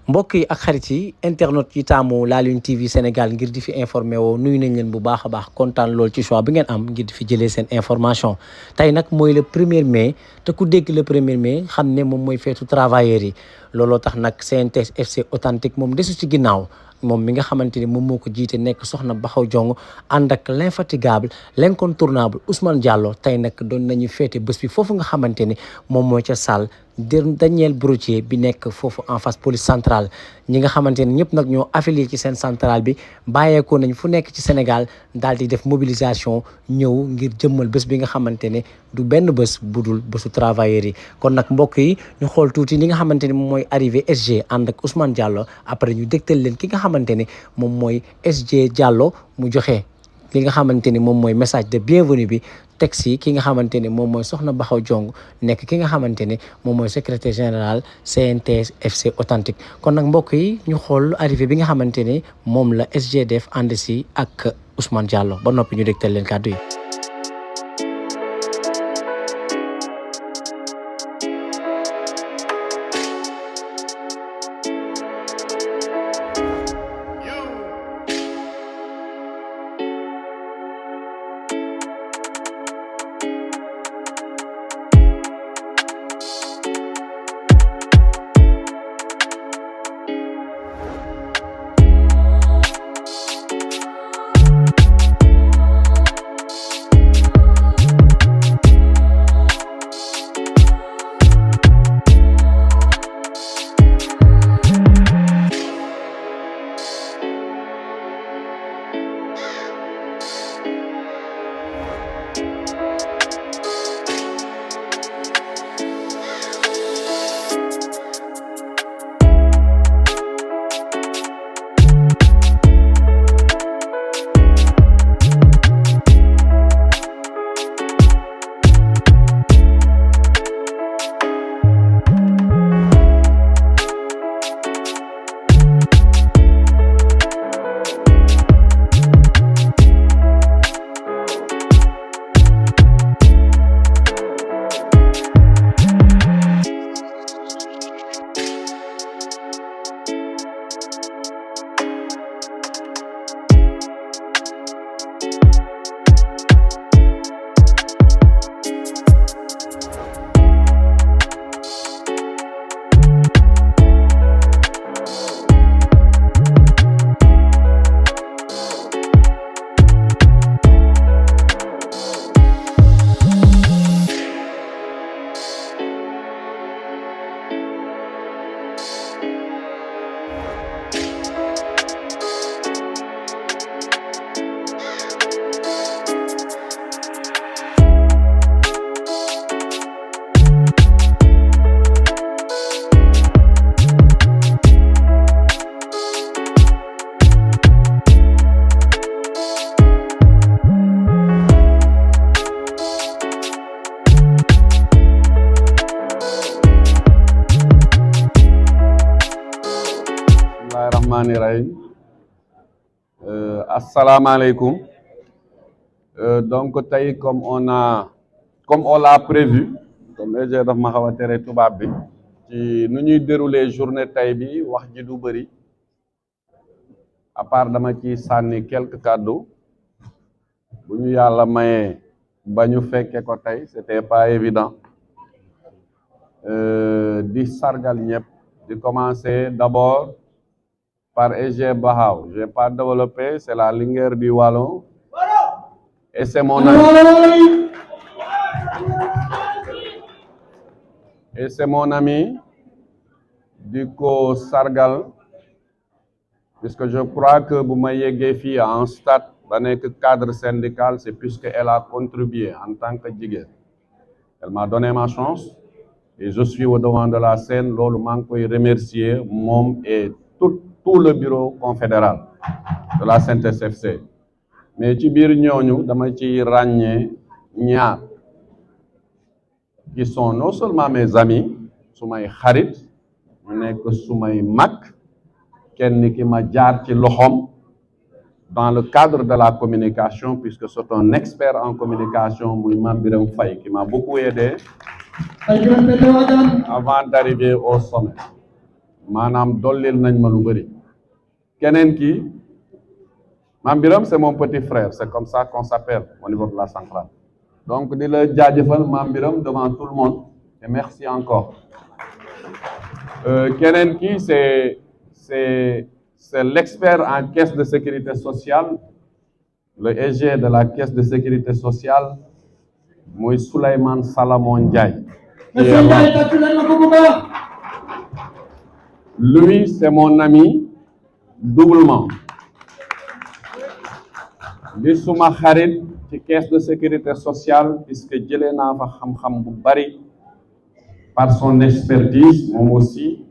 mbokk yi ak xarit yi internet yi taamu La Lune TV Sénégal ngir di fi informé woo nuyu nañ leen bu baax a baax kontaan lool ci choix bi ngeen am ngir di fi jëlee seen information tey nag mooy le 1er mai te ku dégg le 1er mai xam ne moom mooy feetu travailleurs yi looloo tax nag CNTS FC authentique moom desu ci ginnaaw moom mi nga xamante ni moom moo ko jiite nekk soxna Baxaw Jong ànd ak l'infatigable l'incontournable Ousmane Diallo tey nag doon nañu féete bés bi foofu nga xamante ni moom mooy ca salle Daniel Brottier bi nekk foofu en face police centrale ñi nga xamante ne ñëpp nag ñoo affilié ci seen centrale bi bàyyeekoo nañ fu nekk ci Sénégal daal di def mobilisation ñëw ngir jëmmal bés bi nga xamante ne du benn bés budul bésu travailleurs yi kon nag mbokk yi ñu xool tuuti li nga xamante ne moom mooy arrivé SG ànd ak Ousmane Diallo après ñu dégtal leen ki nga xamante ne moom mooy SG Diallo mu joxe li nga xamante ni moom mooy message de bienvenue bi texte ki nga xamante ne moom mooy soxna Baxaw Jong nekk ki nga xamante ne moom mooy secrétaire général CNTS FC authentique kon nag mbokk yi ñu xool arrivé bi nga xamante ne moom la SGDF ànd si ak Ousmane Diallo ba noppi ñu dégtal leen kàddu yi. Asalaamaaleykum. Donc tey comme on l'a prévu comme EG daf ma xaw a tere tubaab bi ci nu ñuy dérouler journée tey bi wax ji du bëri à part dama ci sànni quelques kàddu bu ñu yàlla mayee ba ñu fekke ko tey c'était pas évident di sargal ñëpp di commencer d'abord par EG Baxaw. Je n'ai pas développé, c'est la Linguère du Wallon. Et c'est mon ami. Et c'est mon ami du ko sargal, puisque je crois que bu ma yeggee fii à un stade ba nekk cadre syndical, c'est puisqu'elle a contribué en tant que jigéen. Elle m'a donné ma chance et je suis au devant de la scène. Loolu maa ngi koy remercier moom et tout le bureau confédéral de la CNTS FC. Mais ci biir ñooñu dama ci ràññee ñaar qui sont non seulement mes amis sumay xarit ñu nekk sumay mag kenn ki ma jaar ci loxoom dans le cadre de la communication, puisque c'est un expert en communication, Mame Birame Faye, qui m'a beaucoup aidé avant d'arriver au sommet. maanaam dollil nañ ma lu bëri. Keneen ki Mame Birame c'est mon petit frère, c'est comme ça qu'on s'appelle au niveau de la centrale. Donc di la jaajëfal Mame Birame devant tout le monde et merci encore. Keneen ki c'est l'expert en caisse de sécurité sociale, le SG de la caisse de sécurité sociale, muy Souleymane Salamon Ndiaye. Lui, c'est mon ami doublement. Di suma xarit ci caisse de sécurité sociale puisque jëlee naa fa xam-xam bu bari par son expertise moom aussi.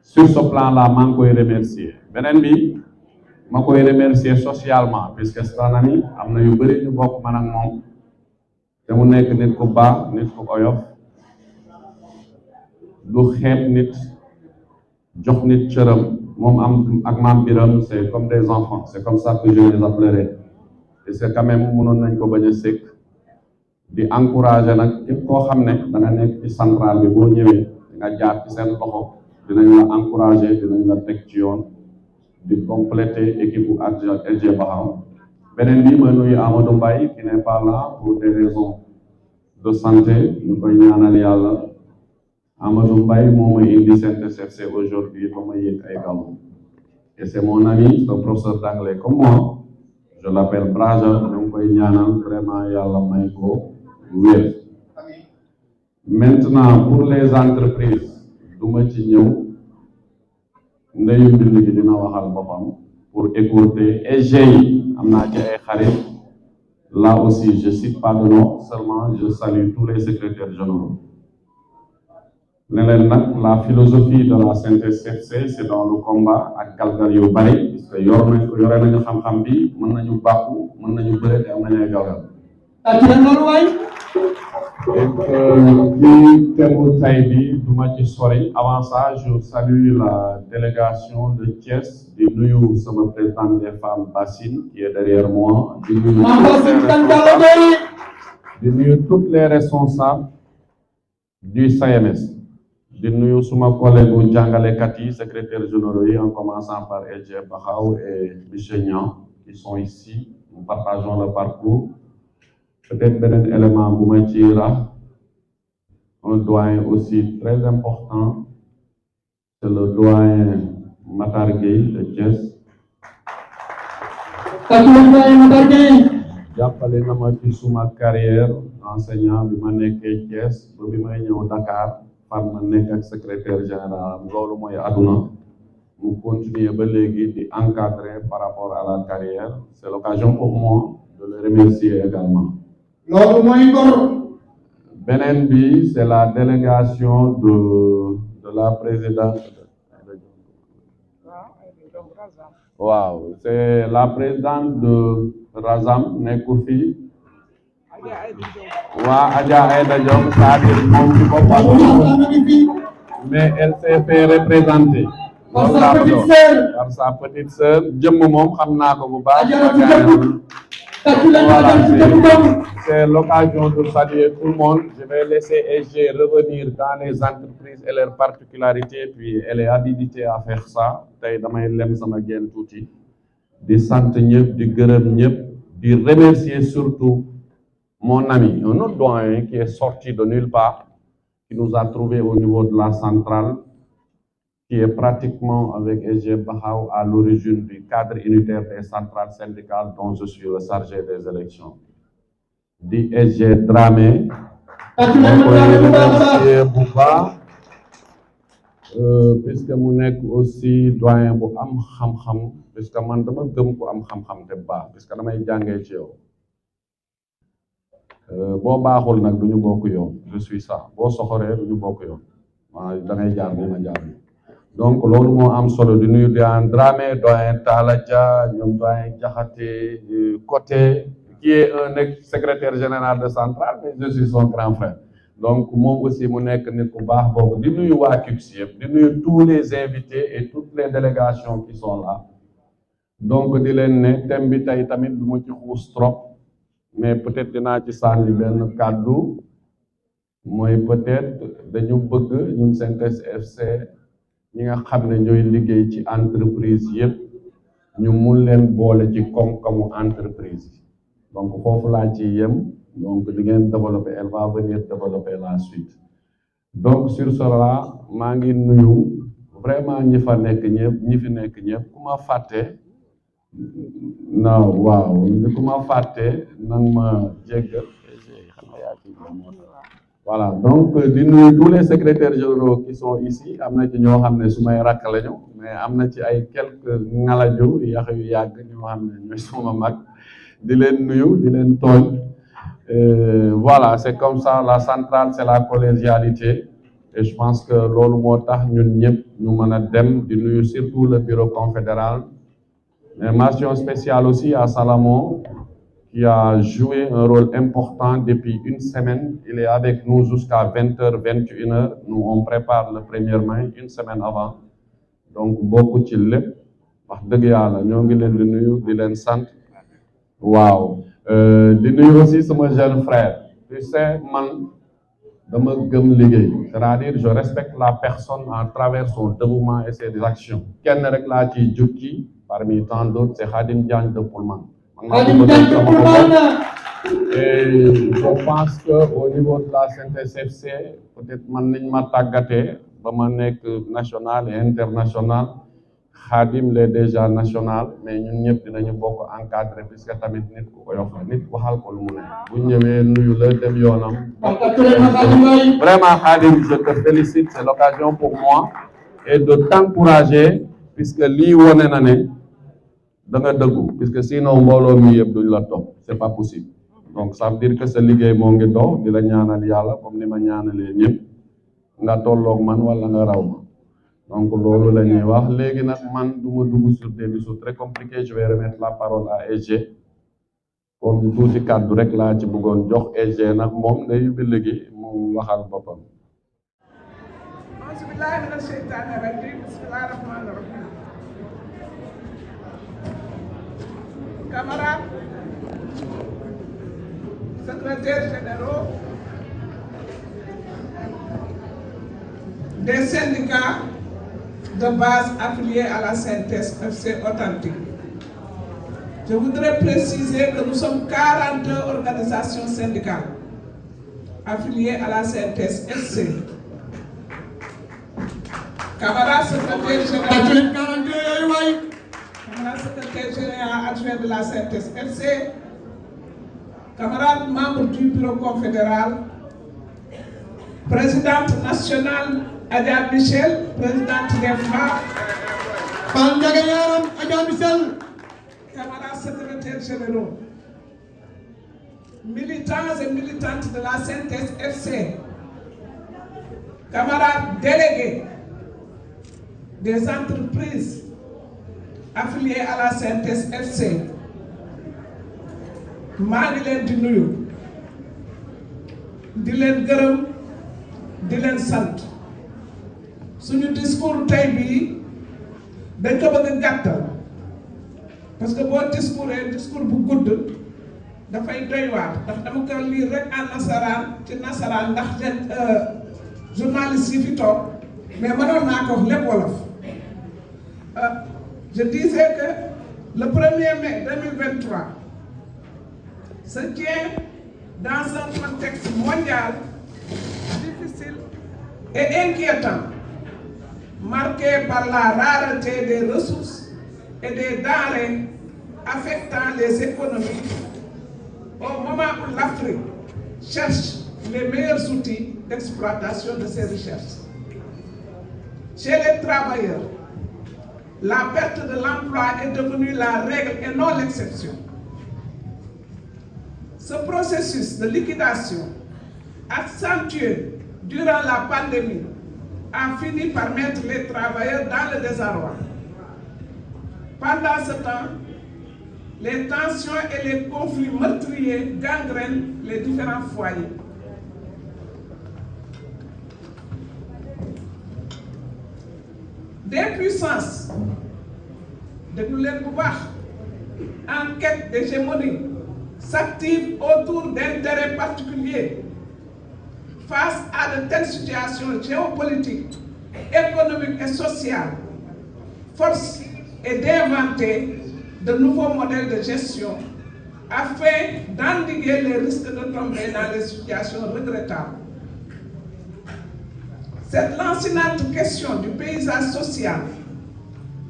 Sur ce plan-là, maa ngi koy remercier. Beneen bi ma koy remercier socialement puisque c'est un ami, am na yu bëri ñu bokk man ak moom te mu nekk nit ku baax, nit ku oyof, du xeeb nit, jox nit cëram. Moom am ak Mame Birame c'est comme des enfants, c'est comme ça que je les appellerai. Et c'est quand même mënoon nañ ko bañ a sekk di encourager nag képp koo xam ne da nga nekk ci centrale bi boo ñëwee nga jaar ci seen loxo dinañ la encourager, dinañ la teg ci yoon di compléter équipe bu SG Baxaw. Beneen bi ma nuyu Amadou Mbaye qui n'est pas là pour des raisons de santé, ñu koy ñaanal yàlla. Amadou Mbaye moo may indi CNTS/FC aujourd'hui ba ma yëg ay galon. Et c'est mon ami, c'est un professeur d'anglais comme moi. Je l'appelle Braja, ñu ngi koy ñaanal vraiment yàlla may ko wér. Maintenant pour les entreprises du ma ci ñëw ndeyu mbind gi dina waxal boppam pour écourter SG yi am naa ci ay xarit. Là aussi je cite pas de nom, seulement je salue tous les secrétaires généraux. Ne leen nag la philosophie de la CNTS/FC c'est dans le combat ak galgal yu bari parce que yore nañu xam-xam bi, mën nañu bàkku, mën nañu bëre te am nañu ay galgal. Ci thème tay bi du ma ci sori. Avant ça je salue la délégation de Thiès di nuyu sama président des femmes Bassine qui est derrière moi, di nuyu toutes les responsables du CMS. di nuyu suma collègue bu jàngalekat yi secrétaire généraux yi en commençant par SG Baxaw et monsieur Niang qui sont ici. Nous partageons le parcours. Peut-être beneen élément bu ma ci rax, un doyen aussi très important, c'est le doyen Matar Gueye de Thiès. Jàppale na ma ci suma carrière enseignant bi ma nekkee Thiès ba bi may ñëw Dakar. Par ma nekk ak secrétaire général loolu mooy àdduna mu continuer ba léegi di encadrer par rapport à la carrière. C'est l'occasion pour moi de le remercier également. Loolu mooy ngor. Beneen bi c'est la délégation de la présidente. Waaw, c'est la présidente de Razam nekku fi. Adja Aïda Diop, c'est-à-dire moom ci boppam, mais elle s'est fait représenter par sa petite sœur. Jëmm moom xam naa ko bu baax. Voilà, c'est l'occasion de saluer tout le monde. Je vais laisser SG revenir dans les entreprises et leurs particularités, puis elle est habilitée à faire ça. Tey damay lem sama génn tuuti di sant ñëpp, di gërëm ñëpp, di remercier surtout mon ami, un autre doyen qui est sorti de nulle part, qui nous a trouvé au niveau de la centrale, qui est pratiquement avec SG Baxaw à l'origine du cadre unitaire des centrales syndicales dont je suis le chargé des élections. Di SG Dramé, puisque mu nekk aussi doyen bu am xam-xam, puisque man dama gëm ko am xam-xam te baax, puisque damay jàngee ci yow. Boo baaxul nag du ñu bokk yoon, je suis ça. Boo soxoree du ñu bokk yoon, waaw da ngay jaar ni ma jaar. Donc loolu moo am solo di nuyu doyen Dramé, doyen Talla Dia, ñoom doyen Diakhaté, côté qui est un ex-secrétaire général de centrale, mais je suis son grand frère. Donc moom aussi mu nekk nit ku baax boobu di nuyu waa CUPS yëpp, di nuyu tous les invités et toutes les délégations qui sont là. Donc di leen ne thème bi tey tamit du ma ci xuus trop. Mais peut-être dinaa ci sànni benn kàddu mooy peut-être dañu bëgg ñun CNTS/FC ñi nga xam ne ñooy liggéey ci entreprise yépp ñu mun leen boole ci koom-koomu entreprise donc foofu laa ci yem donc di ngeen développer, elle va venir développer la suite donc sur cela maa ngi nuyu vraiment ñi fa nekk ñëpp ñi fi nekk ñëpp ku ma fàtte non waaw ku ma fàtte nang ma jéggal voilà donc di nuyu tous les secrétaires généraux qui sont ici am na ci ñoo xam ne su may rakk lañu mais am na ci ay quelques ngalaju yax yu yàgg ñoo xam ne ñooy suma mag di leen nuyu di leen tooñ voilà c'est comme ça la centrale c'est la collégialité et je pense que loolu moo tax ñun ñëpp ñu mën a dem di nuyu surtout le bureau confédéral mais mention spéciale aussi à Salomon qui a joué un rôle important depuis une semaine. Il est avec nous jusqu'à 20h, 21h. Nous, on prépare le 1er mai, une semaine avant. Donc, beaucoup ci lépp wax dëgg yàlla ñoo ngi leen di nuyu di leen sant waaw di nuyu aussi sama jeune frère. Tu sais, man dama gëm liggéey, c'est-à-dire je respecte la personne à travers son dévouement et ses actions. Kenn rek laa ciy jukki parmi tant d'autres, c'est Khadim Diagne de Pullman. Et je pense qu'au niveau de la CNTS/FC, peut-être man nañ ma tàggatee ba ma nekk national et international Khadim l'est déjà national mais ñun ñëpp dinañu bokk encadré puisque tamit nit ku oyof la nit waxal ko lu mu ne bu ñëwee nuyu la dem yoonam. Vraiment Khadim, je te félicite, c'est l'occasion pour moi et de t'encourager puisque lii wone na ne da nga dëggu puisque sinon mbooloo mi yëpp duñ la topp c'est pas possible donc ça veut dire que sa liggéey moo ngi dox di la ñaanal yàlla comme ni ma ñaanalee ñëpp nga tolloog man wala nga raw ma donc loolu la ñuy wax léegi nag man du ma dugg sur des choses très compliquées je vais remettre la parole à SG kon tuuti kàddu rek laa ci bëggoon jox SG nag moom day yubbi léegi mu waxal boppam. Camarades, secrétaires généraux des syndicats de base affiliés à la CNTS/FC authentique. Je voudrais préciser que nous sommes 42 organisations syndicales affiliées à la CNTS/FC. Camarades secrétaires généraux. Secrétaire général adjoint de la CNTS/FC, camarades membres du bureau confédéral, présidente nationale Adja Michel, présidente des femmes, camarades secrétaires généraux, militants et militantes de la CNTS/FC, camarades délégués des entreprises affiliés à la CNTS/FC maa ngi leen di nuyu di leen gërëm di leen sant suñu discours tey bii dañ ko bëgg a gàttal parce que boo discours bu gudd dafay doy waar ndax dama ko lire rek en nasaraan ci nasaraan ndax journaliste yi fi toog mais mënoon naa ko wax lépp wolof. Je disais que le 1er mai 2023 se tient dans un contexte mondial difficile et inquiétant, marqué par la rareté des ressources et des denrées affectant les économies, au moment où l'Afrique cherche les meilleurs outils d'exploitation de ses richesses. Chez les travailleurs, la perte de l'emploi est devenue la règle et non l'exception. Ce processus de liquidation, accentué durant la pandémie, a fini par mettre les travailleurs dans le désarroi. Pendant ce temps, les tensions et les conflits meurtriers gangrènent les différents foyers. Des puissances, en quête d'hégémonie, s'activent autour d'intérêts particuliers. Face à de telles situations géopolitiques, économique et sociale, force est d'inventer de nouveaux modèles de gestion afin d'endiguer les risques de tomber dans les situations regrettables. Cette lancinante question du paysage social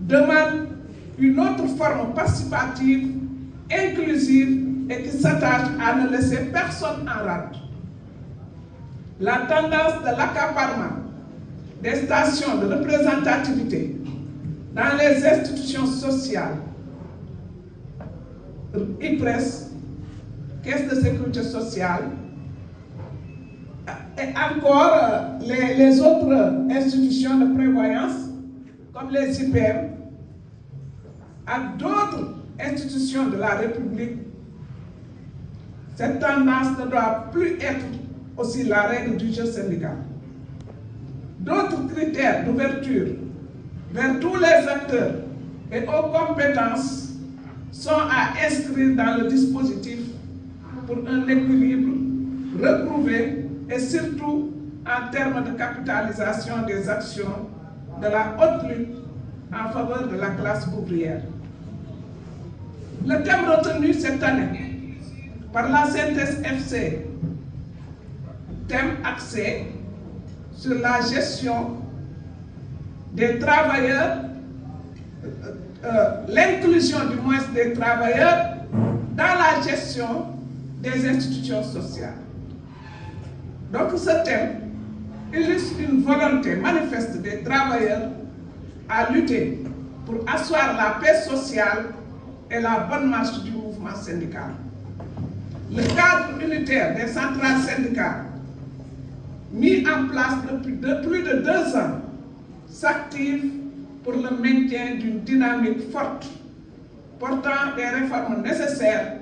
demande une autre forme participative, inclusive et qui s'attache à ne laisser personne en rade. La tendance de l'accaparement des stations de représentativité dans les institutions sociales, IPRES, Caisse de sécurité sociale, et encore les autres institutions de prévoyance, comme les IPM, à d'autres institutions de la République. Cette tendance ne doit plus être aussi la règle du jeu syndical. D'autres critères d'ouverture vers tous les acteurs et aux compétences sont à inscrire dans le dispositif pour un équilibre retrouvé et surtout en termes de capitalisation des actions de la haute lutte en faveur de la classe ouvrière. Le thème retenu cette année par la CNTS-FC, thème axé sur la gestion des travailleurs, l'inclusion du moins des travailleurs dans la gestion des institutions sociales. Donc ce thème illustre une volonté manifeste des travailleurs à lutter pour asseoir la paix sociale et la bonne marche du mouvement syndical. Le cadre unitaire des centrales syndicales, mis en place depuis plus de 2 ans, s'active pour le maintien d'une dynamique forte, portant des réformes nécessaires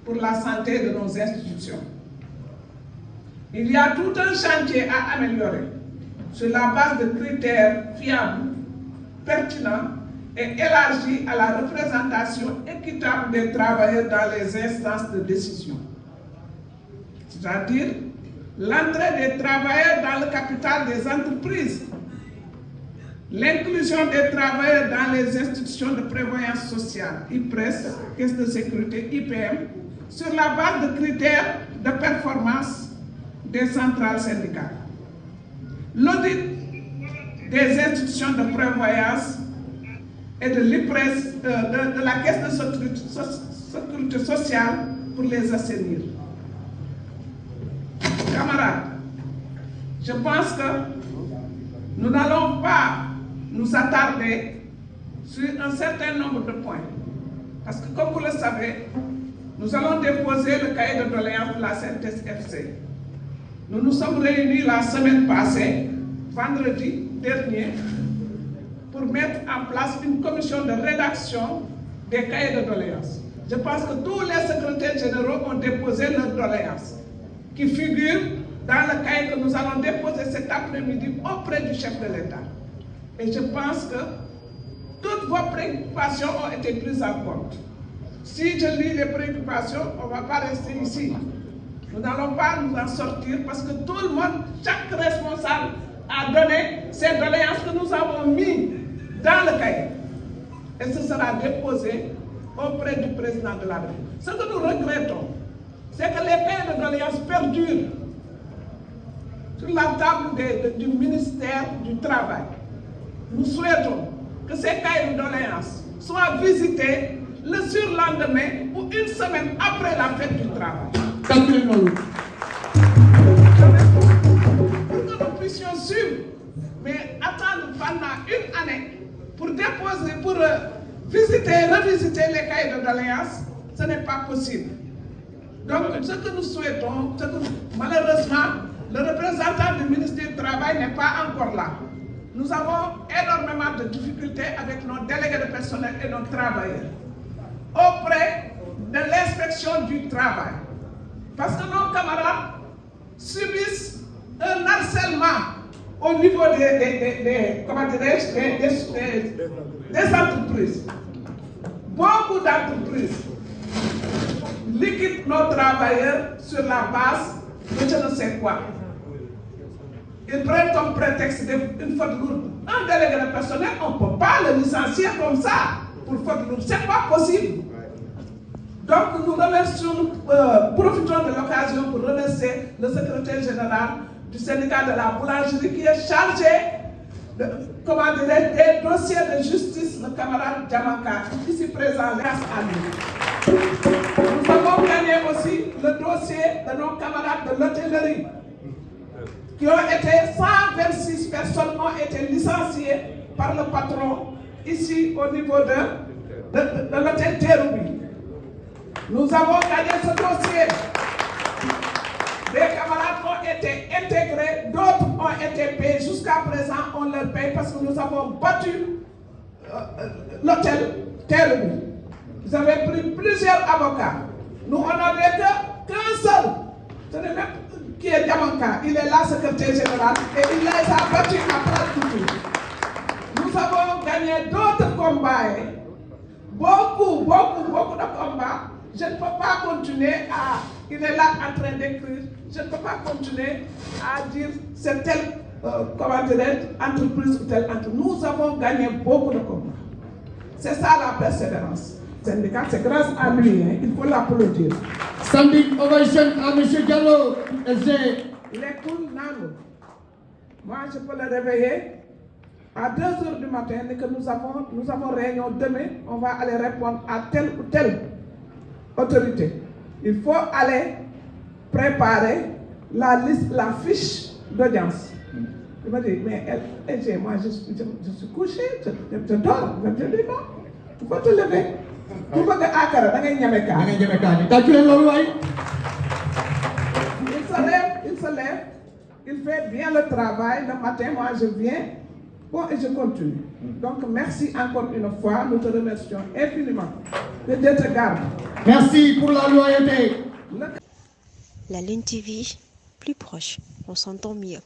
pour la santé de nos institutions. Il y a tout un chantier à améliorer sur la base de critères fiables, pertinents et élargis à la représentation équitable des travailleurs dans les instances de décision. C'est-à-dire l'entrée des travailleurs dans le capital des entreprises, l'inclusion des travailleurs dans les institutions de prévoyance sociale, IPRES, Caisse de sécurité, IPM, sur la base de critères de performance des centrales syndicales. L'audit des institutions de prévoyance et de l'IPRES, de la Caisse de sécurité sociale pour les assainir. Camarades, je pense que nous n'allons pas nous attarder sur un certain nombre de points. Parce que comme vous le savez, nous allons déposer le cahier de doléances de la CNTS-FC. Nous nous sommes réunis la semaine passée, vendredi dernier, pour mettre en place une commission de rédaction des cahiers de doléances. Je pense que tous les secrétaires généraux ont déposé leurs doléances, qui figurent dans le cahier que nous allons déposer cet après-midi auprès du chef de l'État. Et je pense que toutes vos préoccupations ont été prises en compte. Si je lis les préoccupations, on ne va pas rester ici. Nous n'allons pas nous en sortir parce que tout le monde, chaque responsable a donné ces doléances que nous avons mis dans le cahier. Et ce sera déposé auprès du président de la République. Ce que nous regrettons, c'est que les cahiers de doléances perdurent sur la table du ministère du Travail. Nous souhaitons que ces cahiers de doléances soient visités le surlendemain ou une semaine après la fête du travail. Pour que nous puissions suivre, mais attendre pendant une année pour déposer, pour revisiter les cahiers de doléances, ce n'est pas possible. Donc, ce que nous souhaitons, malheureusement, le représentant du ministère du Travail n'est pas encore là. Nous avons énormément de difficultés avec nos délégués de personnel et nos travailleurs auprès de l'inspection du travail. Parce que nos camarades subissent un harcèlement au niveau des entreprises. Beaucoup d'entreprises liquident nos travailleurs sur la base de je ne sais quoi. ils prennent comme prétexte une faute lourde. Un délégué de personnel, on ne peut pas le licencier comme ça pour faute lourde. Ce n'est pas possible. Donc nous remercions, profitons de l'occasion pour remercier le secrétaire général du syndicat de la boulangerie qui est chargé de, des dossiers de justice, le camarade Diamanka, ici présent grâce à lui. Nous avons gagné aussi le dossier de nos camarades de l'hôtellerie, qui ont été 126 personnes ont été licenciées par le patron ici au niveau de l'hôtel Terroubi. Nous avons gagné ce dossier. Des camarades ont été intégrés, d'autres ont été payés. Jusqu'à présent, on leur paye parce que nous avons battu l'hôtel Terroubi. Vous avez pris plusieurs avocats. Nous, on n'avait qu'un seul. Ce n'est même qui est Diamanka. Il est là, secrétaire général, et il les a battus après tout. Nous avons gagné d'autres combats. Beaucoup de combats. Je ne peux pas continuer à... Il est là en train d'écrire. Je ne peux pas continuer à dire c'est telle entreprise ou telle entreprise. Nous avons gagné beaucoup de combats. C'est ça la persévérance. Le syndicat, c'est grâce à lui. Il faut l'applaudir. Standing ovation à M. Diallo. Il est cool, Nano. Moi, je peux le réveiller à 2 h du matin et que nous avons réunion demain. On va aller répondre à telle ou telle autorité. Il faut aller préparer la liste, la fiche d'audience. Il m'a dit, mais moi je suis couché, je dors. Je dis non, il faut te lever. Tu veux que Akara, il se lève, il fait bien le travail. Le matin, moi je viens, bon, et je continue. Donc merci encore une fois, nous te remercions infiniment. Que Dieu te garde. Merci pour la loyauté. La Lune TV, plus proche, on s'entend mieux.